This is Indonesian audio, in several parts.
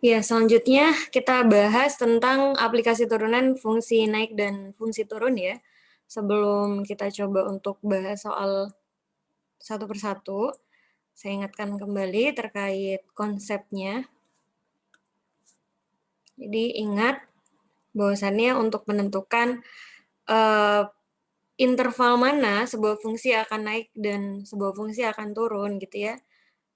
Ya, selanjutnya kita bahas tentang aplikasi turunan fungsi naik dan fungsi turun ya. Sebelum kita coba untuk bahas soal satu persatu, saya ingatkan kembali terkait konsepnya. Jadi ingat bahwasannya untuk menentukan interval mana sebuah fungsi akan naik dan sebuah fungsi akan turun gitu ya.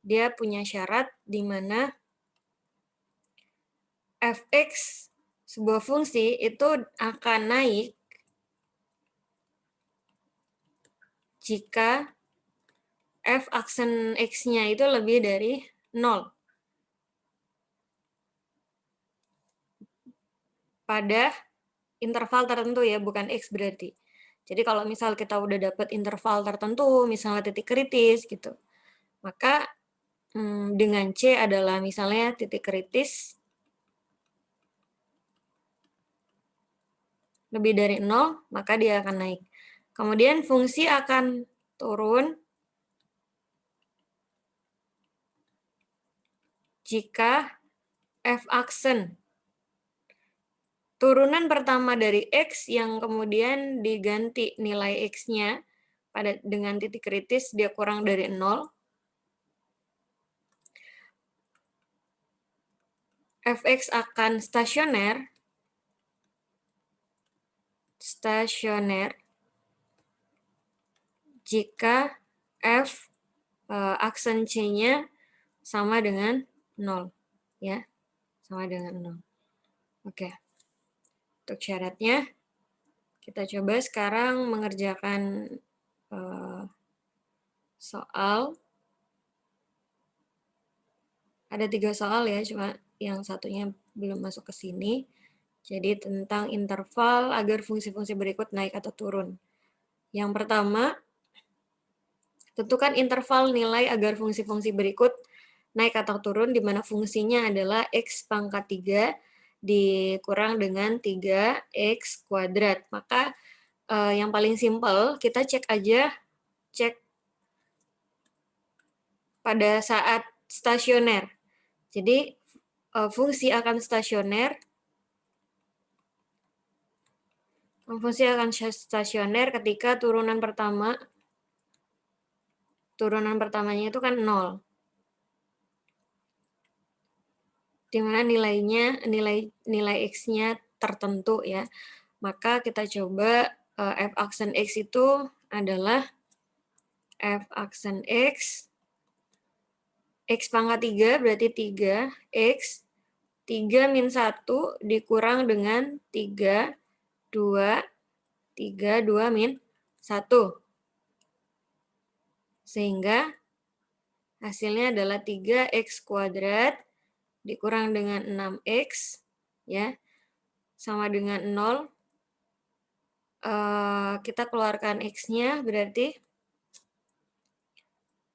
Dia punya syarat di mana fx sebuah fungsi itu akan naik jika f aksen x-nya itu lebih dari 0 pada interval tertentu ya, bukan x berarti. Jadi kalau misal kita udah dapat interval tertentu, misalnya titik kritis gitu, maka dengan C adalah misalnya titik kritis lebih dari 0, maka dia akan naik. Kemudian fungsi akan turun jika f aksen turunan pertama dari X yang kemudian diganti nilai X-nya dengan titik kritis dia kurang dari 0. Fx akan stasioner jika F aksen C-nya sama dengan 0 ya, sama dengan 0. Oke. Untuk syaratnya kita coba sekarang mengerjakan soal. Ada 3 soal ya, cuma yang satunya belum masuk ke sini. Jadi tentang interval agar fungsi-fungsi berikut naik atau turun. Yang pertama, tentukan interval nilai agar fungsi-fungsi berikut naik atau turun, di mana fungsinya adalah x pangkat 3 dikurang dengan 3x kuadrat. Maka yang paling simpel, kita cek pada saat stasioner. Jadi fungsi akan stasioner ketika turunan pertamanya itu kan 0. Di mana nilai X-nya tertentu ya. Maka kita coba f aksen X itu adalah f aksen X pangkat 3 berarti 3x 3 min 1 dikurang dengan 3, 2 min 1. Sehingga hasilnya adalah 3x kuadrat dikurang dengan 6x ya, sama dengan 0. Kita keluarkan x-nya berarti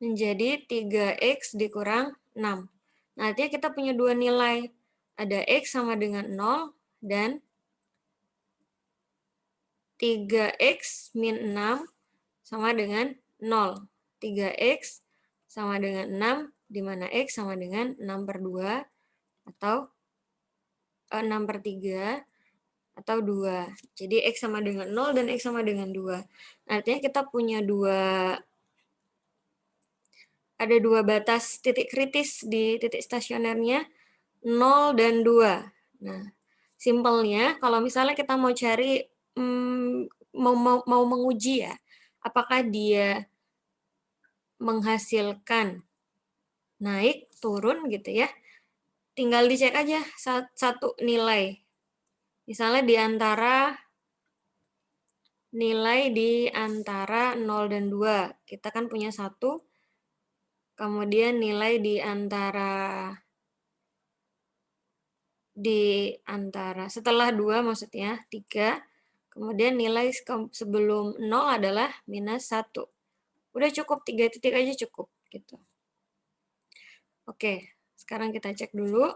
menjadi 3x dikurang 6. Nah, artinya kita punya dua nilai. Ada x sama dengan 0 dan 3x min 6 sama dengan 0. 3x sama dengan 6, di mana x sama dengan 6/2 atau 6/3 atau 2. Jadi x sama dengan 0 dan x sama dengan 2. Artinya kita punya ada dua batas titik kritis di titik stasionernya, 0 dan 2. Nah, simpelnya kalau misalnya kita mau cari, mau menguji ya, apakah dia menghasilkan naik, turun gitu ya, tinggal dicek aja satu nilai. Misalnya nilai di antara 0 dan 2. Kita kan punya 1, kemudian nilai di antara setelah 2 maksudnya 3, kemudian nilai sebelum 0 adalah minus 1. Udah cukup, 3 titik aja cukup gitu. Oke, sekarang kita cek dulu.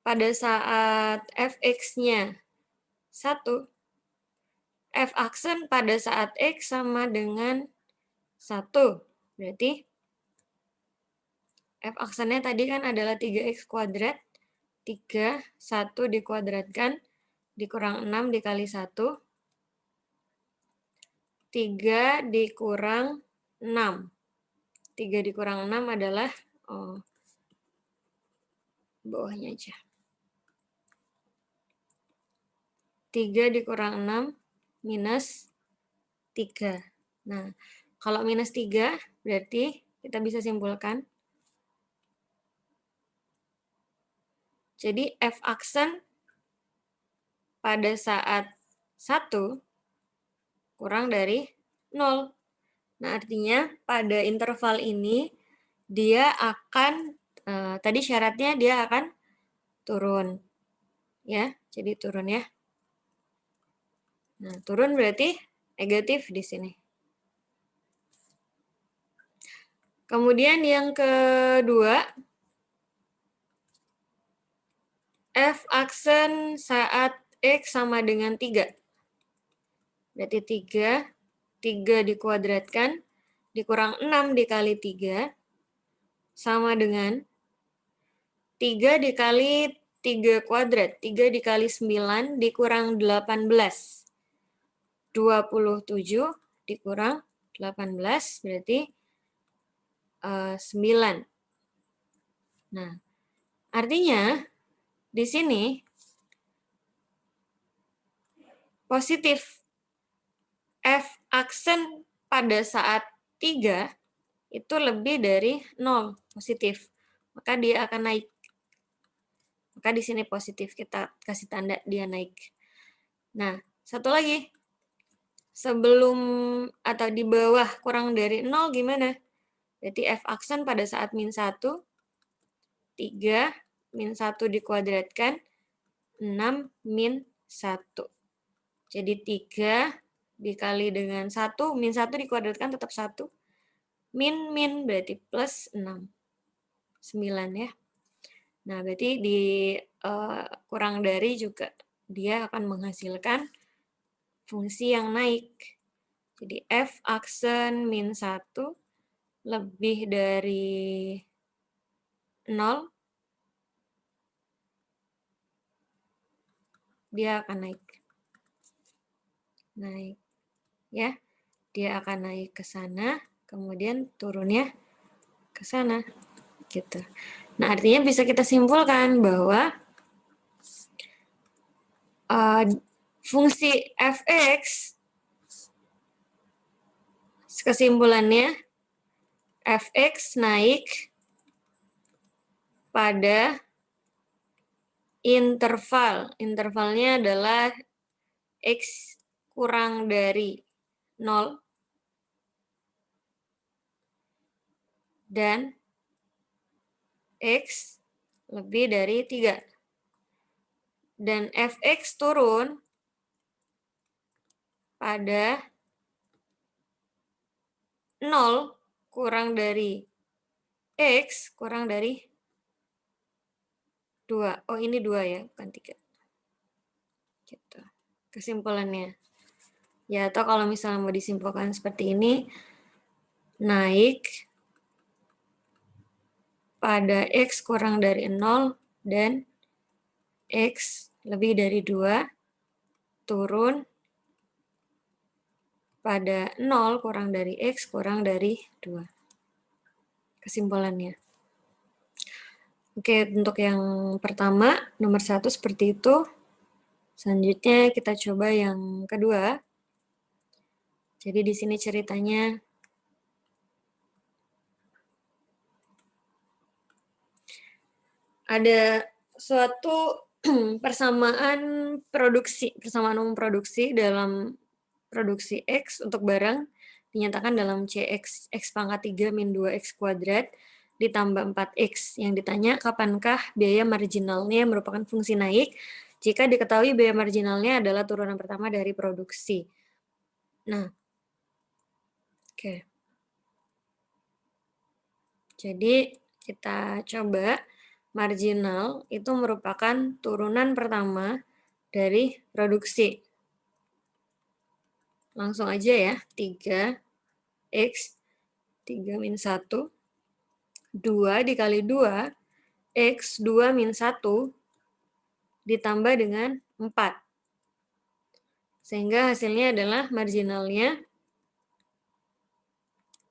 Pada saat fx-nya 1, f aksen pada saat x sama dengan 1. Berarti F aksennya tadi kan adalah 3x kuadrat, 3, 1 dikuadratkan, dikurang 6 dikali 1, 3 dikurang 6. 3 dikurang 6 adalah, bawahnya aja. 3 dikurang 6 minus 3. Nah, kalau minus 3 berarti kita bisa simpulkan. Jadi F aksen pada saat 1 kurang dari 0. Nah, artinya pada interval ini dia akan, tadi syaratnya dia akan turun. Ya, jadi turun ya. Nah, turun berarti negatif di sini. Kemudian yang kedua, F aksen saat X sama dengan 3. Berarti 3 dikuadratkan, dikurang 6 dikali 3, sama dengan 3 dikali 3 kuadrat. 3 dikali 9 dikurang 18. 27 dikurang 18 berarti 9. Nah, artinya di sini positif. F aksen pada saat 3 itu lebih dari 0, positif. Maka dia akan naik. Maka di sini positif, kita kasih tanda dia naik. Nah, satu lagi. Sebelum atau di bawah kurang dari 0 gimana? Berarti F aksen pada saat min 1, 3, min 1 dikuadratkan, 6, min 1. Jadi 3 dikali dengan 1, min 1 dikuadratkan tetap 1. Min berarti plus 6. 9 ya. Nah, berarti di kurang dari juga dia akan menghasilkan fungsi yang naik. Jadi F aksen min 1 lebih dari 0, dia akan naik. Naik. Ya, dia akan naik ke sana, kemudian turunnya ke sana. Gitu. Nah, artinya bisa kita simpulkan bahwa fungsi f(x), kesimpulannya f(x) naik pada interval. Intervalnya adalah x kurang dari 0 dan x lebih dari 3. Dan f(x) turun pada 0 kurang dari x kurang dari 2. Oh, ini 2 ya, bukan 3. Gitu. Kesimpulannya. Ya, atau kalau misalnya mau disimpulkan seperti ini, naik pada x kurang dari 0 dan x lebih dari 2, turun pada 0 kurang dari x kurang dari 2. Kesimpulannya. Oke, untuk yang pertama, nomor 1 seperti itu. Selanjutnya kita coba yang kedua. Jadi di sini ceritanya ada suatu persamaan umum produksi dalam produksi X untuk barang dinyatakan dalam CX X pangkat 3 min 2X kuadrat ditambah 4X. Yang ditanya kapankah biaya marginalnya merupakan fungsi naik jika diketahui biaya marginalnya adalah turunan pertama dari produksi. Nah, oke. Jadi kita coba marginal itu merupakan turunan pertama dari produksi. Langsung aja ya, 3x 3 min 1 2 dikali 2, X 2 min 1, ditambah dengan 4. Sehingga hasilnya adalah marginalnya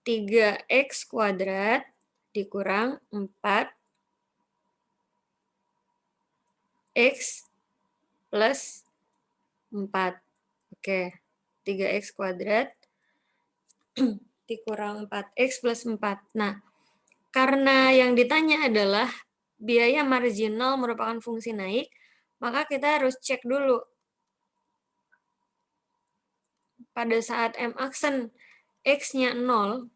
3X kuadrat dikurang 4X plus 4. Oke, 3X kuadrat dikurang 4X plus 4. Nah, karena yang ditanya adalah biaya marginal merupakan fungsi naik, maka kita harus cek dulu. Pada saat M aksen X-nya 0,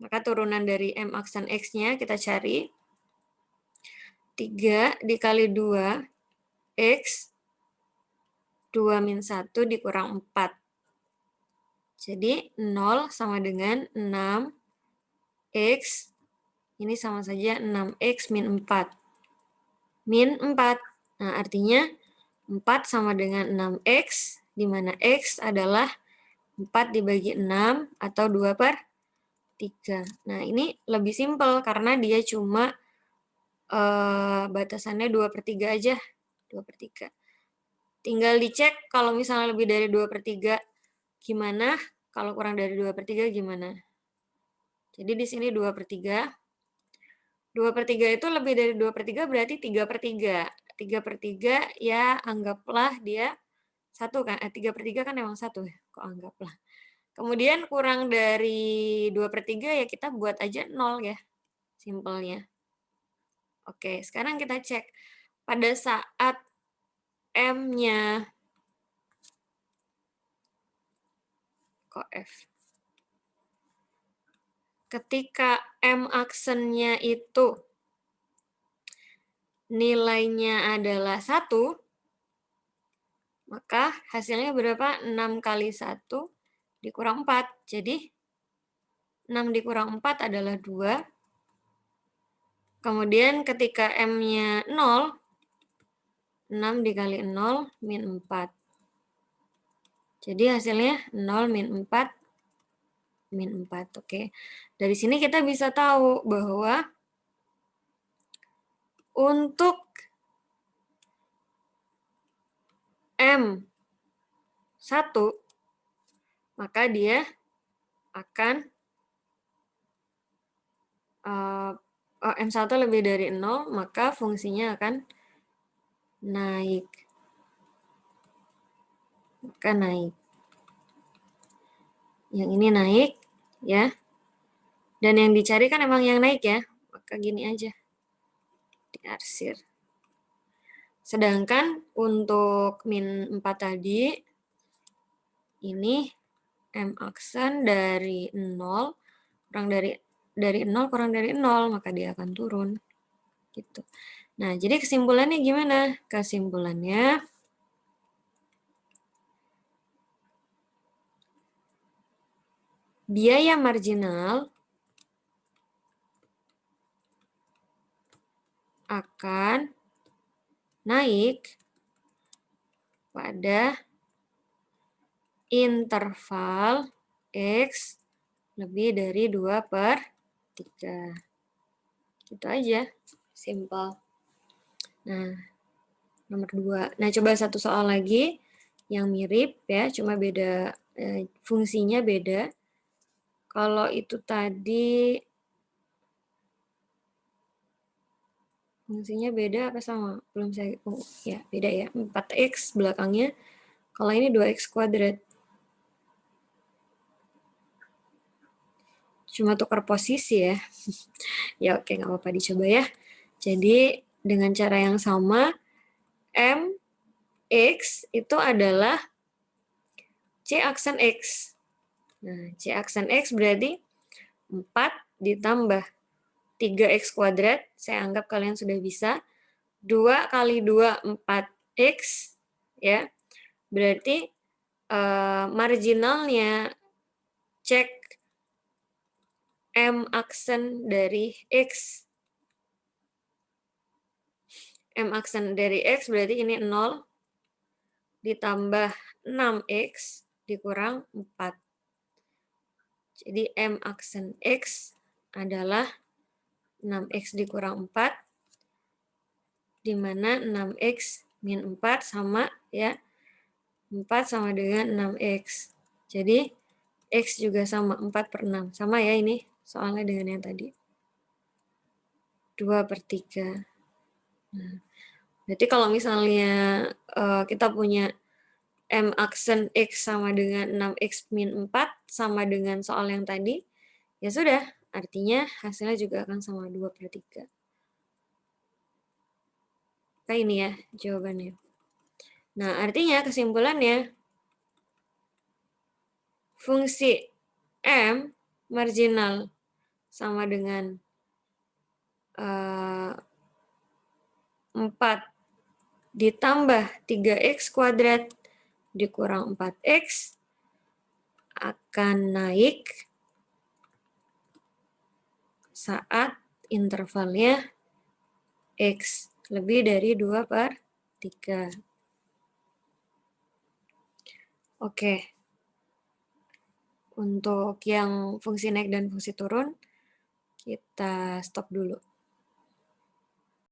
maka turunan dari M aksen X-nya kita cari. 3 dikali 2, X, 2 min 1 dikurang 4. Jadi 0 sama dengan 6X, ini sama saja 6X min 4. Min 4, nah artinya 4 sama dengan 6X, di mana X adalah 4 dibagi 6 atau 2/3. Nah ini lebih simpel karena dia cuma batasannya 2/3 aja, 2/3. Tinggal dicek kalau misalnya lebih dari 2/3 gimana, kalau kurang dari 2/3 gimana. Jadi di sini 2/3. 2/3 itu lebih dari 2/3 berarti 3/3. 3/3 ya anggaplah dia 1 kan, 3/3 kan emang 1 ya, kok anggaplah. Kemudian kurang dari 2/3 ya kita buat aja 0 ya, simpelnya. Oke, sekarang kita cek. Pada saat M-nya, kok F? Ketika M aksennya itu nilainya adalah 1, maka hasilnya berapa? 6 kali 1 dikurang 4. Jadi 6 dikurang 4 adalah 2. Kemudian ketika M-nya 0, 6 dikali 0 min 4. Jadi hasilnya 0 min 4 min 4. Oke. Dari sini kita bisa tahu bahwa untuk M1, maka dia akan M1 lebih dari 0, maka fungsinya akan naik. Maka naik. Yang ini naik, ya. Dan yang dicari kan emang yang naik ya. Maka gini aja. Diarsir. Sedangkan untuk min 4 tadi, ini M aksen dari 0, kurang dari 0 kurang dari 0, maka dia akan turun. Gitu. Nah, jadi kesimpulannya gimana? Kesimpulannya, biaya marginal akan naik pada interval X lebih dari 2/3. Gitu aja, simple. Nah, nomor 2. Nah, coba satu soal lagi yang mirip ya, cuma beda, fungsinya beda. Kalau itu tadi fungsinya beda apa sama? Belum saya, ya beda ya, 4X belakangnya. Kalau ini 2X kuadrat. Cuma tukar posisi ya. Ya oke, nggak apa-apa, dicoba ya. Jadi dengan cara yang sama, M, X itu adalah C aksen X. Nah, C aksen X berarti 4 ditambah 3X kuadrat, saya anggap kalian sudah bisa. 2 kali 2, 4X, ya. Berarti marginalnya cek M aksen dari X. M aksen dari X berarti ini 0 ditambah 6X dikurang 4. Jadi M aksen X adalah 6X dikurang 4, di mana 6X min 4 sama ya, 4 sama dengan 6X. Jadi, X juga sama, 4/6. Sama ya ini soalnya dengan yang tadi. 2/3. Nah, berarti kalau misalnya kita punya M aksen X sama dengan 6X min 4 sama dengan soal yang tadi, ya sudah, artinya hasilnya juga akan sama 2/3. Kayak ini ya jawabannya. Nah, artinya kesimpulannya, fungsi M marginal sama dengan 4 ditambah 3X kuadrat dikurang 4X akan naik saat intervalnya X lebih dari 2/3. Oke. Untuk yang fungsi naik dan fungsi turun, kita stop dulu.